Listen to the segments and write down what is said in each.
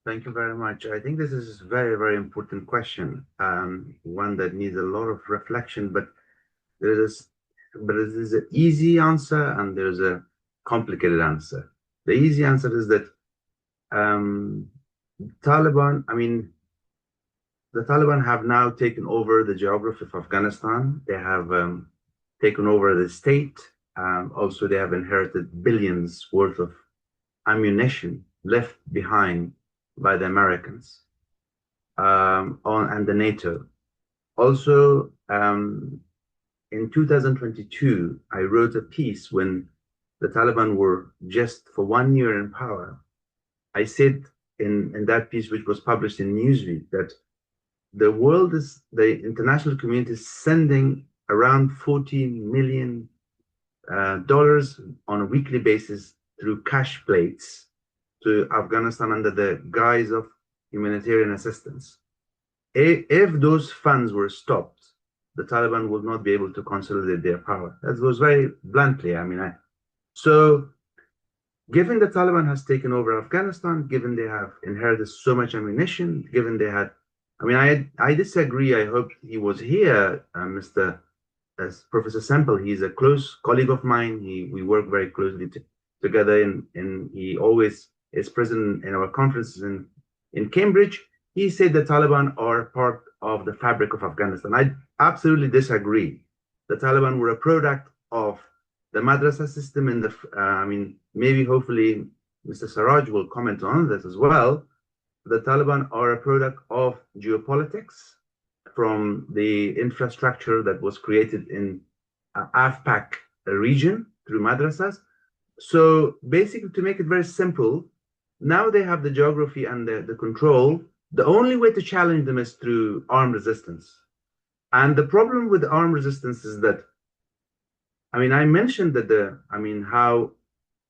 Thank you very much. I think this is a very, very important question, one that needs a lot of reflection, but there is, but there is an easy answer and there's a complicated answer. The easy answer is that um, Taliban, the Taliban have now taken over the geography of Afghanistan. They have taken over the state. Also, they have inherited billions worth of ammunition left behind by the Americans and the NATO. Also, in 2022, I wrote a piece when the Taliban were just for 1 year in power. I said in that piece, which was published in Newsweek, that the international community is sending around $40 million on a weekly basis through cash plates to Afghanistan under the guise of humanitarian assistance. If those funds were stopped, the Taliban would not be able to consolidate their power. That was very bluntly. So given the Taliban has taken over Afghanistan, given they have inherited so much ammunition, given they had, I disagree. I hope he was here, Mr. Professor Semple. He's a close colleague of mine. We work very closely together, and he always is present in our conferences in Cambridge. He said the Taliban are part of the fabric of Afghanistan. I absolutely disagree. The Taliban were a product of the madrasa system in the, maybe hopefully Mr. Sarraj will comment on this as well. The Taliban are a product of geopolitics from the infrastructure that was created in AFPAC region through madrasas. So basically, to make it very simple, now they have the geography and the control. The only way to challenge them is through armed resistance. And the problem with armed resistance is that, I mentioned that how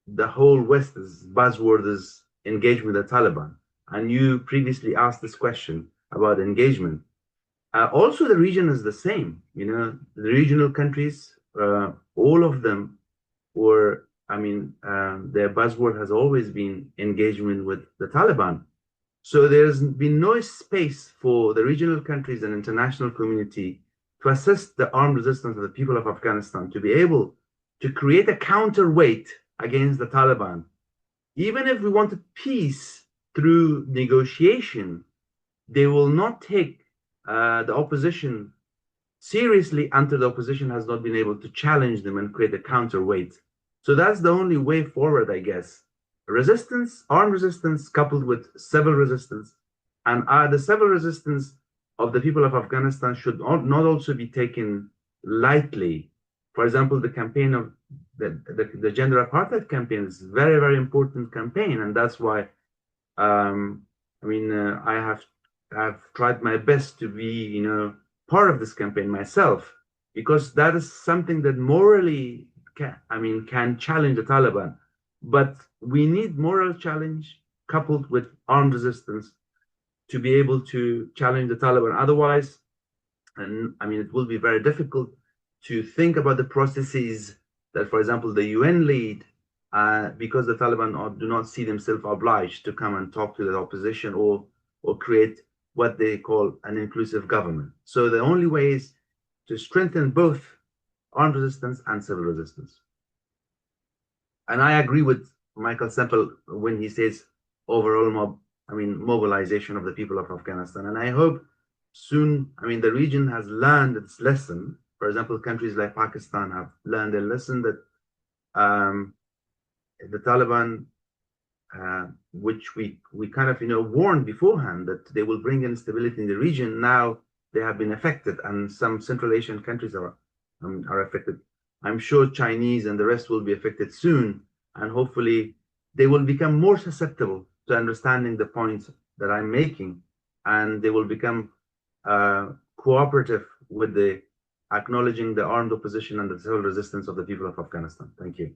the whole West's buzzword is engagement with the Taliban. And you previously asked this question about engagement. Also, the region is the same. The regional countries, all of them were, their buzzword has always been engagement with the Taliban. So there's been no space for the regional countries and international community to assist the armed resistance of the people of Afghanistan to be able to create a counterweight against the Taliban. Even if we wanted peace through negotiation, they will not take the opposition seriously until the opposition has not been able to challenge them and create a counterweight. So that's the only way forward, I guess. Resistance, armed resistance, coupled with civil resistance. And the civil resistance of the people of Afghanistan should not also be taken lightly. For example, the campaign of the gender apartheid campaign is a very, very important campaign. And that's why, I have tried my best to be, part of this campaign myself, because that is something that morally can challenge the Taliban. But we need moral challenge coupled with armed resistance to be able to challenge the Taliban. Otherwise, it will be very difficult to think about the processes that, for example, the UN lead, because the Taliban do not see themselves obliged to come and talk to the opposition or create what they call an inclusive government. So the only way is to strengthen both armed resistance and civil resistance. And I agree with Michael Semple when he says overall mobilization of the people of Afghanistan. And I hope soon, the region has learned its lesson. For example, countries like Pakistan have learned a lesson that the Taliban, which we kind of warned beforehand that they will bring instability in the region. Now they have been affected, and some Central Asian countries are affected. I'm sure Chinese and the rest will be affected soon, and hopefully they will become more susceptible to understanding the points that I'm making, and they will become cooperative with the acknowledging the armed opposition and the civil resistance of the people of Afghanistan. Thank you.